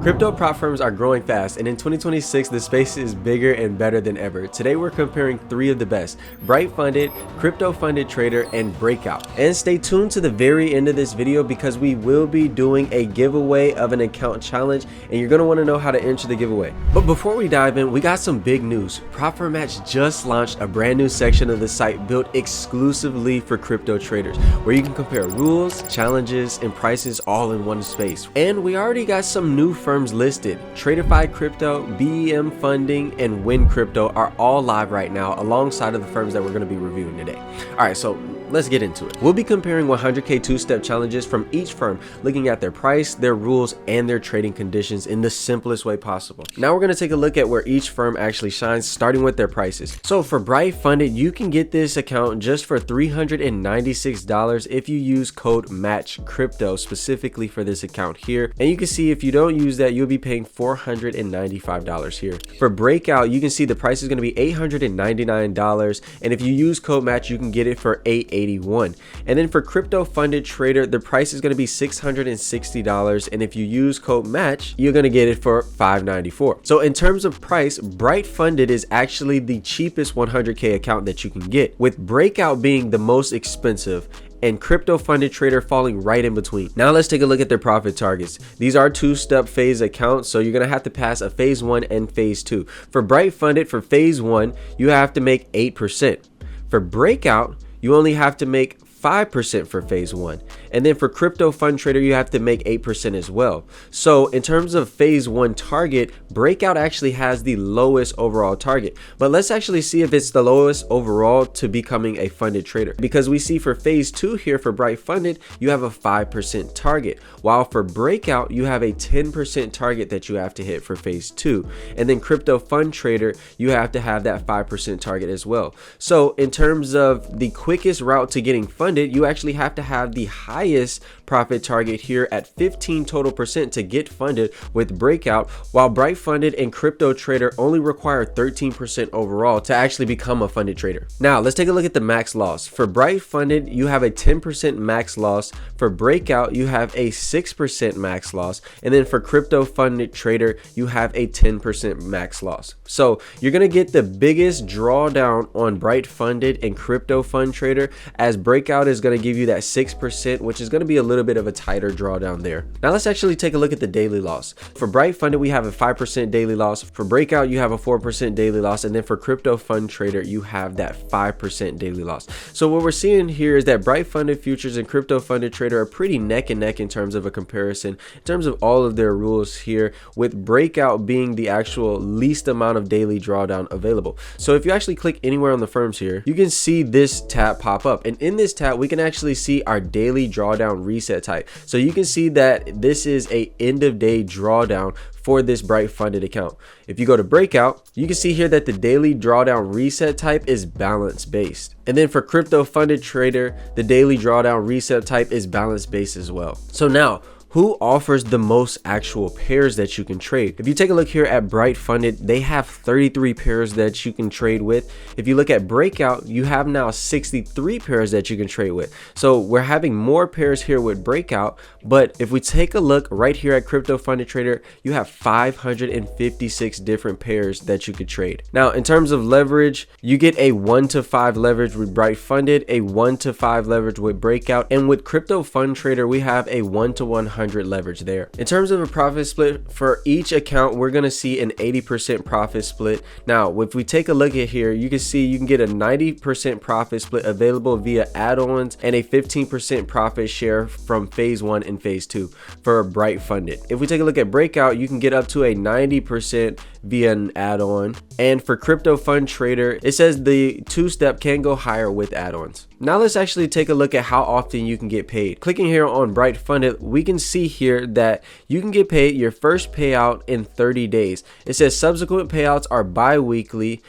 Crypto prop firms are growing fast, and in 2026, the space is bigger and better than ever. Today, we're comparing three of the best: BrightFunded, Crypto Funded Trader, and Breakout. And stay tuned to the very end of this video because we will be doing a giveaway of an account challenge, and you're going to want to know how to enter the giveaway. But before we dive in, we got some big news. PropFirmMatch just launched a brand new section of the site built exclusively for crypto traders, where you can compare rules, challenges, and prices all in one space. And we already got some new firms listed. Tradeify Crypto, BEM Funding, and Wen Crypto are all live right now alongside of the firms that we're going to be reviewing today. All right, so let's get into it. We'll be comparing 100K two-step challenges from each firm, looking at their price, their rules, and their trading conditions in the simplest way possible. Now we're going to take a look at where each firm actually shines, starting with their prices. So for BrightFunded, you can get this account just for $396 if you use code MATCHCRYPTO specifically for this account here. And you can see if you don't use that, you'll be paying $495 here. For Breakout, you can see the price is going to be $899, and if you use code MATCH, you can get it for $881. And then for Crypto Funded Trader, the price is going to be $660, and if you use code MATCH, you're going to get it for $594. So in terms of price, BrightFunded is actually the cheapest 100K account that you can get, with Breakout being the most expensive and Crypto Funded Trader falling right in between. Now let's take a look at their profit targets. These are two-step phase accounts, so you're gonna have to pass a phase 1 and phase 2. For BrightFunded, for phase 1, you have to make 8%. For Breakout, you only have to make 5% for phase 1, and then for Crypto Fund Trader you have to make 8% as well. So in terms of phase 1 target, Breakout actually has the lowest overall target, but let's actually see if it's the lowest overall to becoming a funded trader, because we see for phase 2 here for BrightFunded you have a 5% target, while for Breakout you have a 10% target that you have to hit for phase 2, and then Crypto Fund Trader you have to have that 5% target as well. So in terms of the quickest route to getting funded, you actually have to have the highest profit target here at 15 total percent to get funded with Breakout, while BrightFunded and Crypto Trader only require 13% overall to actually become a funded trader. Now let's take a look at the max loss. For BrightFunded, you have a 10% max loss. For Breakout, you have a 6% max loss, and then for Crypto Funded Trader, you have a 10% max loss. So you're gonna get the biggest drawdown on BrightFunded and Crypto Fund Trader, as Breakout is going to give you that 6%, which is going to be a little bit of a tighter drawdown there. Now let's actually take a look at the daily loss. For BrightFunded, we have a 5% daily loss. For Breakout, you have a 4% daily loss, and then for Crypto Fund Trader, you have that 5% daily loss. So what we're seeing here is that BrightFunded futures and Crypto Funded Trader are pretty neck and neck in terms of a comparison, in terms of all of their rules here, with Breakout being the actual least amount of daily drawdown available. So if you actually click anywhere on the firms here, you can see this tab pop up, and in this tab we can actually see our daily drawdown reset type. So you can see that this is a end of day drawdown for this BrightFunded account. If you go to Breakout, you can see here that the daily drawdown reset type is balance based. And then for Crypto Funded Trader, the daily drawdown reset type is balance based as well. So now, who offers the most actual pairs that you can trade? If you take a look here at BrightFunded, they have 33 pairs that you can trade with. If you look at Breakout, you have now 63 pairs that you can trade with. So we're having more pairs here with Breakout, but if we take a look right here at Crypto Funded Trader, you have 556 different pairs that you could trade. Now, in terms of leverage, you get a 1-to-5 leverage with BrightFunded, a 1-to-5 leverage with Breakout, and with Crypto Fund Trader, we have a 1-to-100 leverage there. In terms of a profit split, for each account we're going to see an 80% profit split. Now if we take a look at here, you can see you can get a 90% profit split available via add-ons and a 15% profit share from phase 1 and phase 2 for BrightFunded. If we take a look at Breakout, you can get up to a 90% via an add-on, and for Crypto Fund Trader, it says the two-step can go higher with add-ons. Now let's actually take a look at how often you can get paid. Clicking here on BrightFunded, we can see here that you can get paid your first payout in 30 days. It says subsequent payouts are bi-weekly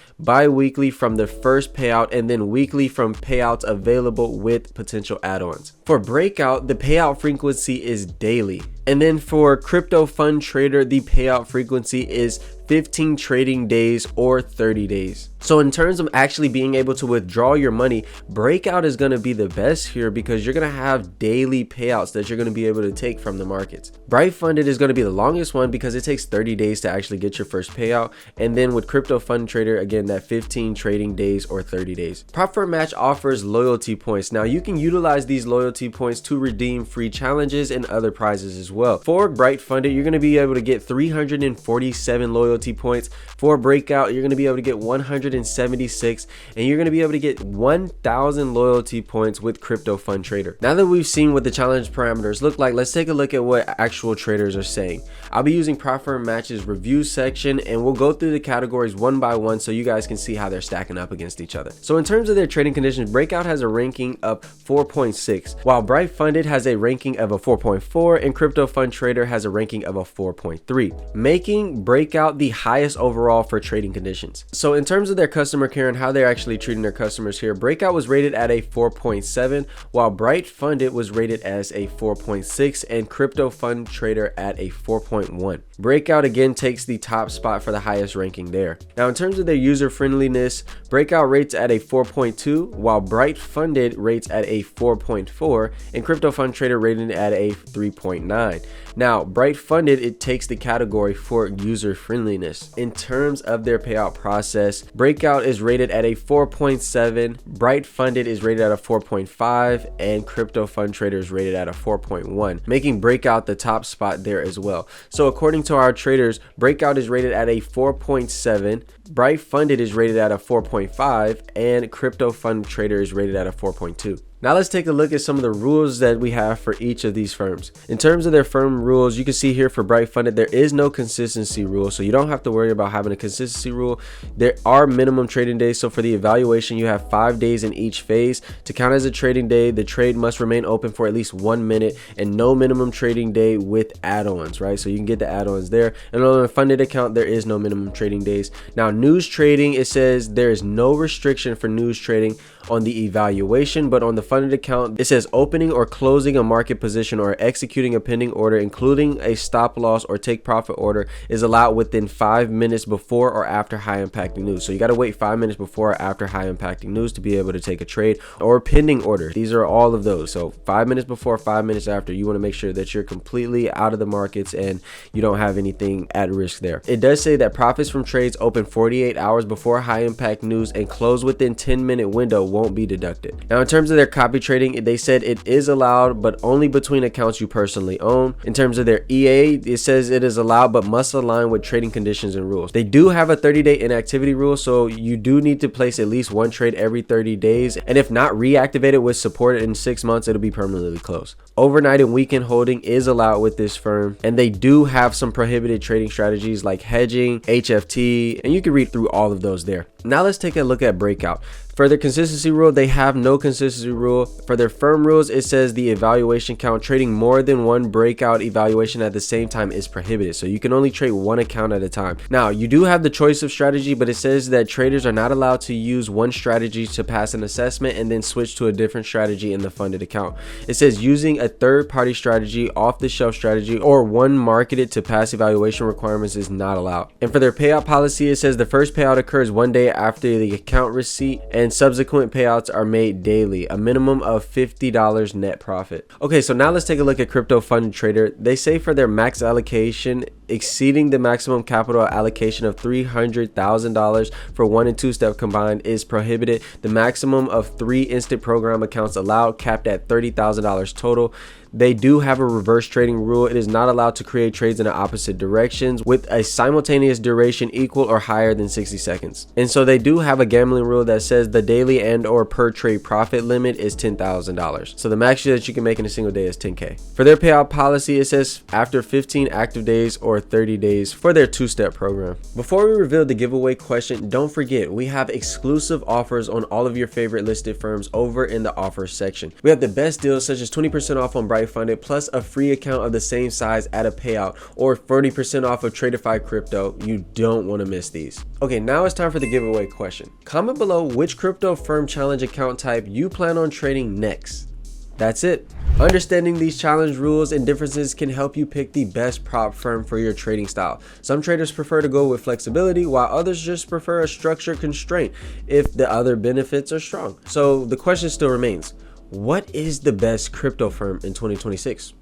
from the first payout, and then weekly from payouts available with potential add-ons. For Breakout, the payout frequency is daily. And then for Crypto Fund Trader, the payout frequency is 15 trading days or 30 days. So in terms of actually being able to withdraw your money, Breakout is going to be the best here because you're going to have daily payouts that you're going to be able to take from the markets. BrightFunded is going to be the longest one because it takes 30 days to actually get your first payout. And then with Crypto Fund Trader, again, that 15 trading days or 30 days. Prop Firm Match offers loyalty points. Now you can utilize these loyalty points to redeem free challenges and other prizes as well. For BrightFunded, you're going to be able to get 347 loyalty points. For Breakout, you're going to be able to get 176, and you're going to be able to get 1,000 loyalty points with Crypto Fund Trader. Now that we've seen what the challenge parameters look like, let's take a look at what actual traders are saying. I'll be using Prop Firm Match's review section, and we'll go through the categories one by one so you guys can see how they're stacking up against each other. So in terms of their trading conditions, Breakout has a ranking of 4.6, while BrightFunded has a ranking of a 4.4, and Crypto Fund Trader has a ranking of a 4.3, making Breakout the highest overall for trading conditions. So in terms of their customer care and how they're actually treating their customers here, Breakout was rated at a 4.7, while BrightFunded was rated as a 4.6, and Crypto Fund Trader at a 4.1. Breakout again takes the top spot for the highest ranking there. Now in terms of their user friendliness, Breakout rates at a 4.2, while BrightFunded rates at a 4.4, and Crypto Fund Trader rated at a 3.9. Now BrightFunded, it takes the category for user friendliness. In terms of their payout process, Breakout is rated at a 4.7, BrightFunded is rated at a 4.5, and Crypto Fund Trader is rated at a 4.1, making Breakout the top spot there as well. So according to our traders, Breakout is rated at a 4.7, BrightFunded is rated at a 4.5, and Crypto Fund Trader is rated at a 4.2. Now let's take a look at some of the rules that we have for each of these firms. In terms of their firm rules, you can see here for BrightFunded, there is no consistency rule, so you don't have to worry about having a consistency rule. There are minimum trading days, so for the evaluation, you have 5 days in each phase. To count as a trading day, the trade must remain open for at least 1 minute, and no minimum trading day with add-ons, right? So you can get the add-ons there. And on a funded account, there is no minimum trading days. Now news trading, it says there is no restriction for news trading on the evaluation, but on the funded account, it says opening or closing a market position or executing a pending order, including a stop loss or take profit order, is allowed within 5 minutes before or after high impacting news. So you got to wait 5 minutes before or after high impacting news to be able to take a trade or pending order. These are all of those. So 5 minutes before, 5 minutes after, you want to make sure that you're completely out of the markets and you don't have anything at risk there. It does say that profits from trades open 48 hours before high impact news and close within 10-minute window won't be deducted. Now in terms of their copy trading, they said it is allowed, but only between accounts you personally own. In terms of their EA, it says it is allowed, but must align with trading conditions and rules. They do have a 30-day inactivity rule, so you do need to place at least one trade every 30 days, and if not reactivated with support in 6 months, it'll be permanently closed. Overnight and weekend holding is allowed with this firm, and they do have some prohibited trading strategies like hedging, HFT, and you can read through all of those there. Now let's take a look at Breakout. For their consistency rule, they have no consistency rule. For their firm rules, it says the evaluation count, trading more than one breakout evaluation at the same time is prohibited. So you can only trade one account at a time. Now, you do have the choice of strategy, but it says that traders are not allowed to use one strategy to pass an assessment and then switch to a different strategy in the funded account. It says using a third-party strategy, off-the-shelf strategy, or one marketed to pass evaluation requirements is not allowed. And for their payout policy, it says the first payout occurs 1 day after the account receipt, and subsequent payouts are made daily, a minimum of $50 net profit. Okay, so now let's take a look at Crypto Fund Trader. They say for their max allocation, exceeding the maximum capital allocation of $300,000 for 1 and 2 step combined is prohibited. The maximum of 3 instant program accounts allowed, capped at $30,000 total. They do have a reverse trading rule. It is not allowed to create trades in the opposite directions with a simultaneous duration equal or higher than 60 seconds. And so they do have a gambling rule that says the daily and or per trade profit limit is $10,000. So the max that you can make in a single day is 10K. For their payout policy, it says after 15 active days or 30 days for their 2-step program. Before we reveal the giveaway question, don't forget we have exclusive offers on all of your favorite listed firms over in the offers section. We have the best deals such as 20% off on BrightFunded plus a free account of the same size at a payout, or 40% off of Tradeify Crypto. You don't want to miss these. Okay, now it's time for the giveaway question. Comment below which crypto firm challenge account type you plan on trading next. That's it. Understanding these challenge rules and differences can help you pick the best prop firm for your trading style. Some traders prefer to go with flexibility, while others just prefer a structured constraint if the other benefits are strong. So the question still remains, what is the best crypto firm in 2026?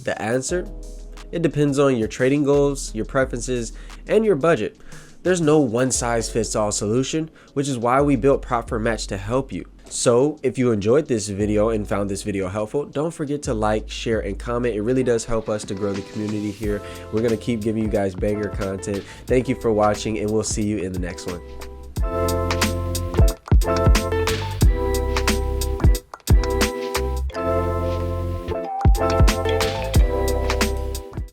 The answer? It depends on your trading goals, your preferences, and your budget. There's no one-size-fits-all solution, which is why we built Prop Firm Match to help you. So if you enjoyed this video and found this video helpful, don't forget to like, share, and comment. It really does help us to grow the community here. We're going to keep giving you guys banger content. Thank you for watching, and we'll see you in the next one.